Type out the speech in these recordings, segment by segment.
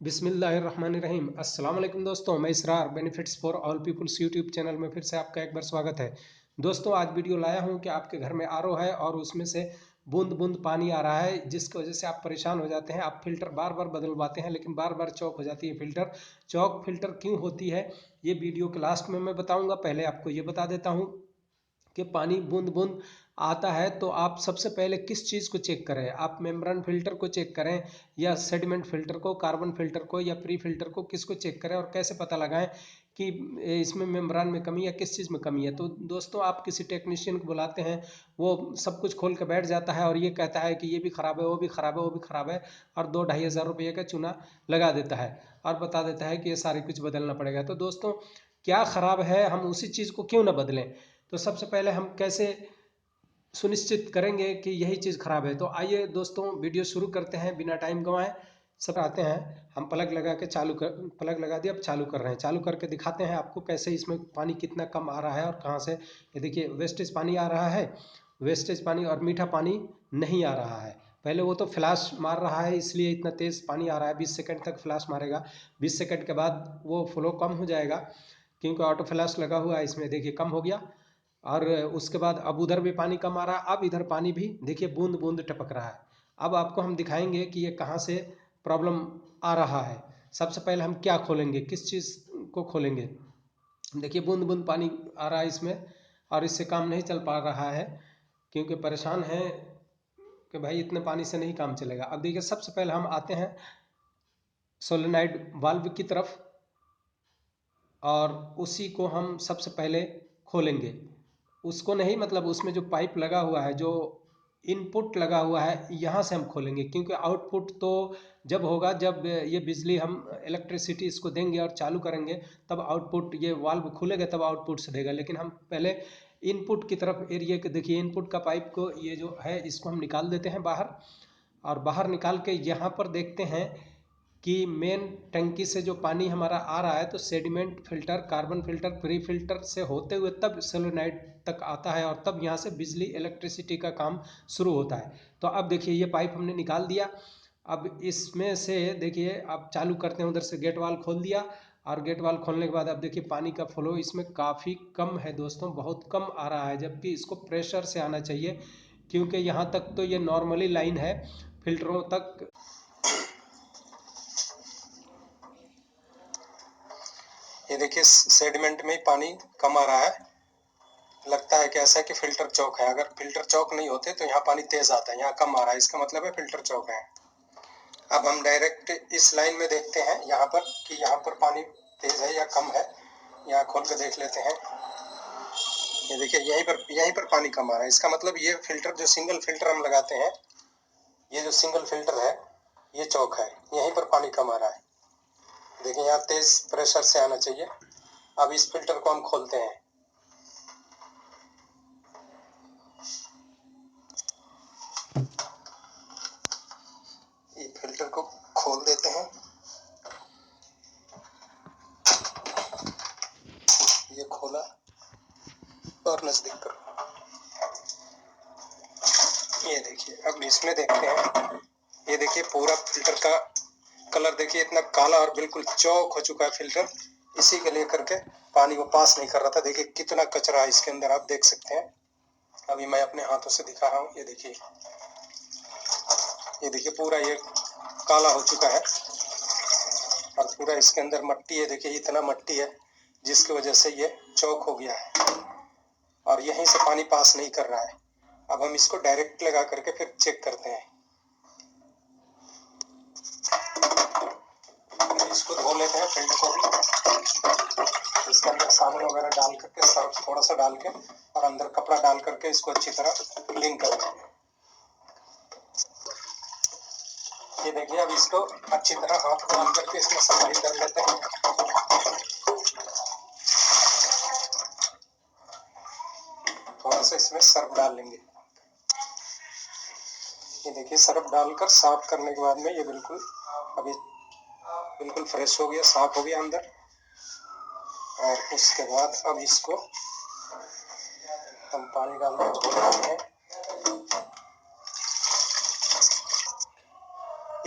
बिस्मिल्लाहिर्रहमानिर्रहीम। अस्सलाम वालेकुम दोस्तों, मैं Israr benefits for all peoples YouTube channel में फिर से आपका एक बार स्वागत है। दोस्तों, आज वीडियो लाया हूं कि आपके घर में आरओ है और उसमें से बूंद बूंद पानी आ रहा है, जिसकी वजह से आप परेशान हो जाते हैं। आप फिल्टर बार बार बदलवाते हैं लेकिन बार बार चौक हो जाती है फिल्टर। चौक फिल्टर क्यों होती है ये वीडियो के लास्ट में मैं बताऊँगा। पहले आपको ये बता देता हूँ कि पानी बूंद बूंद आता है तो आप सबसे पहले किस चीज़ को चेक करें। आप मेम्ब्रेन फिल्टर को चेक करें या सेडिमेंट फिल्टर को, कार्बन फिल्टर को या प्री फिल्टर को, किसको चेक करें और कैसे पता लगाएं कि इसमें मेम्ब्रेन में कमी है, किस चीज़ में कमी है। तो दोस्तों, आप किसी टेक्नीशियन को बुलाते हैं, वो सब कुछ खोल के बैठ जाता है और ये कहता है कि ये भी ख़राब है, वो भी ख़राब है, वो भी ख़राब है, और 2-2,500 रुपये का चूना लगा देता है और बता देता है कि ये सारी कुछ बदलना पड़ेगा। तो दोस्तों, क्या ख़राब है, हम उसी चीज़ को क्यों ना बदलें। तो सबसे पहले हम कैसे सुनिश्चित करेंगे कि यही चीज़ खराब है। तो आइए दोस्तों, वीडियो शुरू करते हैं बिना टाइम गंवाए। सब आते हैं, हम प्लग लगा के प्लग लगा दिया, अब चालू कर रहे हैं। चालू करके दिखाते हैं आपको कैसे इसमें पानी कितना कम आ रहा है और कहाँ से। ये देखिए, वेस्टेज पानी आ रहा है, वेस्टेज पानी और मीठा पानी नहीं आ रहा है। पहले वो तो फ्लैश मार रहा है, इसलिए इतना तेज़ पानी आ रहा है। 20 सेकंड तक फ्लैश मारेगा, 20 सेकंड के बाद वो फ्लो कम हो जाएगा, क्योंकि ऑटो फ्लैश लगा हुआ है इसमें। देखिए, कम हो गया। और उसके बाद अब उधर भी पानी कम आ रहा है, अब इधर पानी भी देखिए बूंद बूंद टपक रहा है। अब आपको हम दिखाएंगे कि ये कहाँ से प्रॉब्लम आ रहा है। सबसे पहले हम क्या खोलेंगे, किस चीज़ को खोलेंगे। देखिए, बूंद बूंद पानी आ रहा है इसमें और इससे काम नहीं चल पा रहा है, क्योंकि परेशान है कि भाई इतने पानी से नहीं काम चलेगा। अब देखिए, सबसे पहले हम आते हैं सोलेनॉइड वाल्व की तरफ और उसी को हम सबसे पहले खोलेंगे। उसको नहीं, मतलब उसमें जो पाइप लगा हुआ है, जो इनपुट लगा हुआ है, यहाँ से हम खोलेंगे, क्योंकि आउटपुट तो जब होगा जब ये बिजली हम इलेक्ट्रिसिटी इसको देंगे और चालू करेंगे, तब आउटपुट, ये वाल्व खुलेगा तब आउटपुट से देगा। लेकिन हम पहले इनपुट की तरफ एरिया के देखिए, इनपुट का पाइप को, ये जो है इसको हम निकाल देते हैं बाहर। और बाहर निकाल के यहाँ पर देखते हैं कि मेन टंकी से जो पानी हमारा आ रहा है, तो sediment filter, carbon filter, pre filter से होते हुए तब सोलेनॉइड तक आता है और तब यहाँ से बिजली, इलेक्ट्रिसिटी का काम शुरू होता है। तो अब देखिए, ये पाइप हमने निकाल दिया। अब इसमें से देखिए, अब चालू करते हैं, उधर से गेट वाल खोल दिया। और गेट वाल खोलने के बाद अब देखिए, पानी का फ्लो इसमें काफ़ी कम है दोस्तों, बहुत कम आ रहा है, जबकि इसको प्रेशर से आना चाहिए, क्योंकि यहाँ तक तो ये नॉर्मली लाइन है, फिल्टरों तक। ये देखिए, सेडिमेंट में ही पानी कम आ रहा है। लगता है कि ऐसा है कि फिल्टर चौक है। अगर फिल्टर चौक नहीं होते तो यहाँ पानी तेज आता है, यहाँ कम आ रहा है, इसका मतलब है फिल्टर चौक है। अब हम डायरेक्ट इस लाइन में देखते हैं यहाँ पर कि यहाँ पर पानी तेज है या कम है। यहाँ खोल कर देख लेते हैं। ये देखिए, यहीं पर पानी कम आ रहा है। इसका मतलब ये फिल्टर, जो सिंगल फिल्टर हम लगाते हैं, ये जो सिंगल फिल्टर है, ये चौक है, यहीं पर पानी कम आ रहा है। देखिए, यहाँ तेज प्रेशर से आना चाहिए। अब इस फिल्टर को हम खोलते हैं। ये फिल्टर को खोल देते हैं। ये खोला और नजदीक करो। ये देखिए, अब इसमें देखते हैं। ये देखिए, पूरा फिल्टर का कलर देखिए, इतना काला और बिल्कुल चौक हो चुका है फिल्टर। इसी के लिए करके पानी को पास नहीं कर रहा था। देखिए कितना कचरा है इसके अंदर, आप देख सकते हैं। अभी मैं अपने हाथों से दिखा रहा हूँ। ये देखिए, पूरा ये काला हो चुका है और पूरा इसके अंदर मट्टी है। देखिए, इतना मट्टी है जिसकी वजह से ये चौक हो गया है और यहीं से पानी पास नहीं कर रहा है। अब हम इसको डायरेक्ट लगा करके फिर चेक करते हैं। इसको धो लेते हैं फिल्टर को भी। इसके अंदर साबुन वगैरह डाल करके, सर्फ थोड़ा सा डाल के और अंदर कपड़ा डाल करके इसको अच्छी तरह क्लीन कर लेते हैं। ये देखिए, अब इसको अच्छी तरह हाथ को डाल करके इसमें सफाई कर लेते हैं। थोड़ा सा इसमें सर्फ डाल लेंगे। ये देखिए, सर्फ डालकर साफ करने के बाद में ये अभी बिल्कुल फ्रेश हो गया, साफ हो गया अंदर। और उसके बाद अब इसको हम पानी डाल के धो लेते हैं।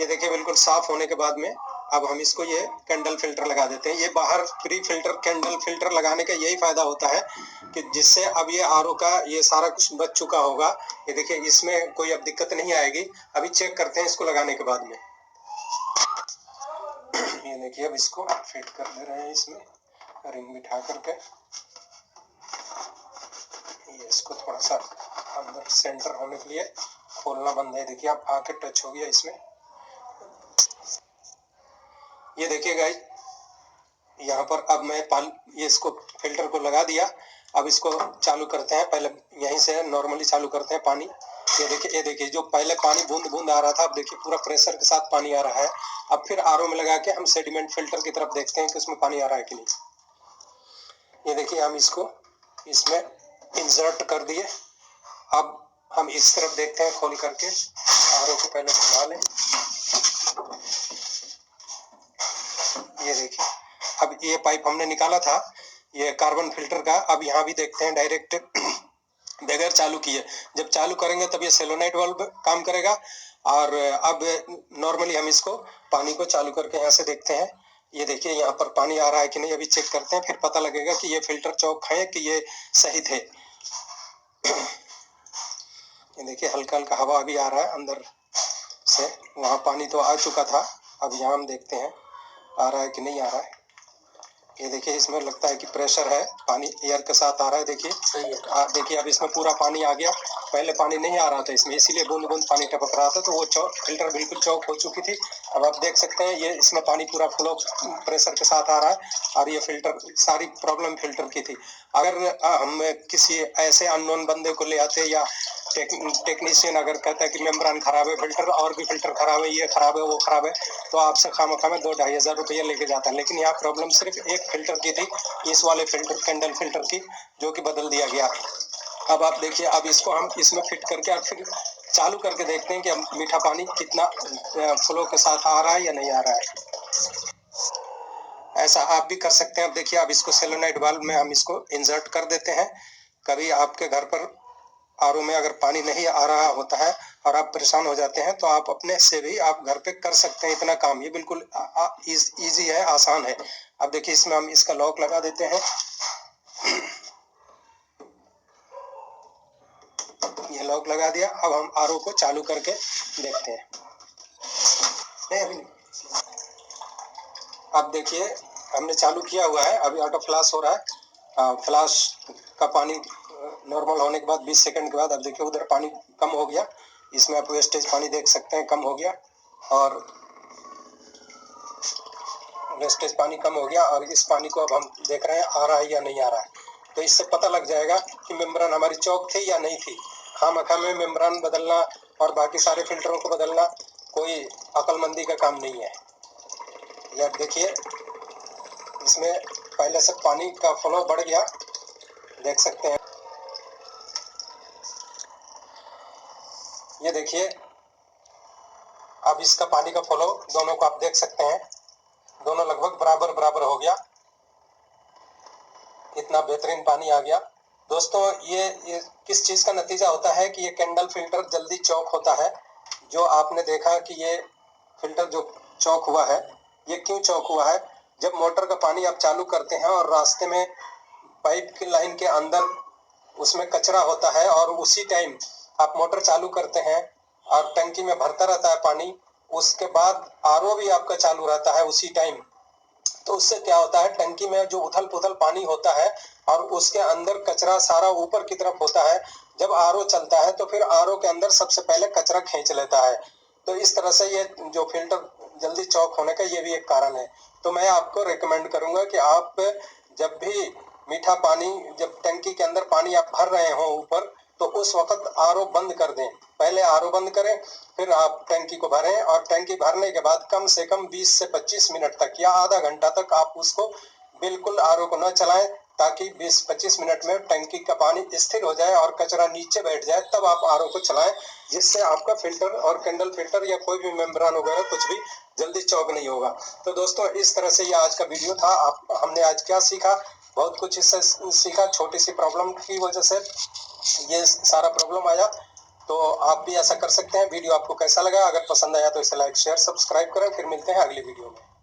ये देखिए, बिल्कुल साफ होने के बाद में अब हम इसको ये कैंडल फिल्टर लगा देते हैं। ये बाहर प्री फिल्टर कैंडल फिल्टर लगाने का यही फायदा होता है कि जिससे अब ये आरओ का ये सारा कुछ बच चुका होगा। ये देखिए इसमें कोई अब दिक्कत नहीं आएगी। अभी चेक करते हैं इसको लगाने के बाद में। ये देखिए अब इसको फिट कर दे रहे हैं इसमें रिंग बिठा करके। ये इसको थोड़ा सा अंदर सेंटर होने के लिए खोलना बंद है। देखिए अब आके टच हो गया इसमें। ये देखिए गाइस यहाँ पर अब मैं ये इसको फिल्टर को लगा दिया। अब इसको चालू करते हैं। पहले यहीं से नॉर्मली चालू करते हैं पानी। ये देखिए जो पहले पानी बूंद बूंद आ रहा था, अब देखिए पूरा प्रेशर के साथ पानी आ रहा है। अब फिर आरओ में लगा के हम सेडिमेंट फिल्टर की तरफ देखते हैं कि उसमें पानी आ रहा है कि नहीं। ये देखिए हम इसको इसमें इंसर्ट कर दिए। अब हम इस तरफ देखते हैं खोल करके। आरओ को पहले घुमा लें। ये देखिए अब ये पाइप हमने निकाला था ये कार्बन फिल्टर का। अब यहाँ भी देखते हैं डायरेक्ट बगैर चालू किए। जब चालू करेंगे तब ये सेलोनाइट वाल्व काम करेगा। और अब नॉर्मली हम इसको पानी को चालू करके यहाँ से देखते हैं। ये देखिए यहाँ पर पानी आ रहा है कि नहीं, अभी चेक करते हैं, फिर पता लगेगा कि ये फिल्टर चौक है कि ये सही थे। ये देखिए हल्का हल्का हवा अभी आ रहा है अंदर से। वहाँ पानी तो आ चुका था, अब यहाँ हम देखते हैं आ रहा है कि नहीं आ रहा है। ये देखिए इसमें लगता है कि प्रेशर है, पानी एयर के साथ आ रहा है। देखिए देखिए अब इसमें पूरा पानी आ गया। पहले पानी नहीं आ रहा था इसमें, इसीलिए बूंद बूंद पानी टपक रहा था, तो वो फिल्टर बिल्कुल चौक हो चुकी थी। अब आप देख सकते हैं ये इसमें पानी पूरा फ्लो प्रेशर के साथ आ रहा है। और ये फिल्टर सारी प्रॉब्लम फिल्टर की थी। अगर हम किसी ऐसे अननोन बंदे को ले आते या टेक्नीशियन अगर कहता है कि मेम्ब्रेन खराब है, फिल्टर और भी फिल्टर खराब है, ये खराब है वो खराब है, तो आपसे खामखा में 2-2.5 हज़ार रुपये लेके जाता है। लेकिन यहाँ प्रॉब्लम सिर्फ एक फिल्टर की थी, इस वाले फिल्टर कैंडल फिल्टर की, जो कि बदल दिया गया। अब आप देखिए अब इसको हम इसमें फिट करके और फिर चालू करके देखते हैं कि मीठा पानी कितना फ्लो के साथ आ रहा है या नहीं आ रहा है। ऐसा आप भी कर सकते हैं। अब देखिए अब इसको सेलोनाइट वाल्व में हम इसको इंसर्ट कर देते हैं। कभी आपके घर पर आरओ में अगर पानी नहीं आ रहा होता है और आप परेशान हो जाते हैं, तो आप अपने से भी आप घर पे कर सकते हैं इतना काम। ये बिल्कुल इजी है, आसान है। अब देखिए इसमें हम इसका लॉक लगा देते हैं। ये लॉक लगा दिया। अब हम आरओ को चालू करके देखते हैं। नहीं अभी नहीं। अब देखिए हमने चालू किया हुआ है, अभी ऑटो फ्लैश हो रहा है। फ्लैश का पानी नॉर्मल होने के बाद 20 सेकंड के बाद अब देखिए उधर पानी कम हो गया। इसमें आप वेस्टेज पानी देख सकते हैं, कम हो गया। और वेस्टेज पानी कम हो गया। और इस पानी को अब हम देख रहे हैं आ रहा है या नहीं आ रहा है। तो इससे पता लग जाएगा कि मेम्ब्रेन हमारी चौक थी या नहीं थी। खामखा में मेम्ब्रेन बदलना और बाकी सारे फिल्टरों को बदलना कोई अक्लमंदी का काम नहीं है। यह देखिए इसमें पहले से पानी का फ्लो बढ़ गया, देख सकते हैं। ये देखिए अब इसका पानी का फ्लो दोनों को आप देख सकते हैं, दोनों लगभग बराबर बराबर हो गया। इतना बेहतरीन पानी आ गया। दोस्तों ये किस चीज़ का नतीजा होता है कि ये कैंडल फिल्टर जल्दी चौक होता है। जो आपने देखा कि ये फिल्टर जो चौक हुआ है, ये क्यों चौक हुआ है? जब मोटर का पानी आप चालू करते हैं और रास्ते में पाइप की लाइन के अंदर उसमें कचरा होता है और उसी टाइम आप मोटर चालू करते हैं और टंकी में भरता रहता है पानी, उसके बाद आरओ भी आपका चालू रहता है उसी टाइम, तो उससे क्या होता है टंकी में जो उथल पुथल पानी होता है और उसके अंदर कचरा सारा ऊपर की तरफ होता है। जब आरओ चलता है तो फिर आरओ के अंदर सबसे पहले कचरा खींच लेता है। तो इस तरह से ये जो फिल्टर जल्दी चौक होने का ये भी एक कारण है। तो मैं आपको रिकमेंड करूंगा कि आप जब भी मीठा पानी, जब टंकी के अंदर पानी आप भर रहे हो ऊपर, तो उस वक्त आरओ बंद कर दें। पहले आरओ बंद करें, फिर आप टंकी को भरें और टंकी भरने के बाद कम से कम 20 से 25 मिनट तक या आधा घंटा तक आप उसको बिल्कुल आरओ को न चलाएं, ताकि 20-25 मिनट में टंकी का पानी स्थिर हो जाए और कचरा नीचे बैठ जाए, तब आप आरओ को चलाएं, जिससे आपका फिल्टर और कैंडल फिल्टर या कोई भी मेम्ब्रेन वगैरह कुछ भी जल्दी चौक नहीं होगा। तो दोस्तों इस तरह से ये आज का वीडियो था। हमने आज क्या सीखा? बहुत कुछ इससे सीखा। छोटी सी प्रॉब्लम की वजह से ये सारा प्रॉब्लम आया। तो आप भी ऐसा कर सकते हैं। वीडियो आपको कैसा लगा? अगर पसंद आया तो इसे लाइक शेयर सब्सक्राइब करें। फिर मिलते हैं अगली वीडियो में।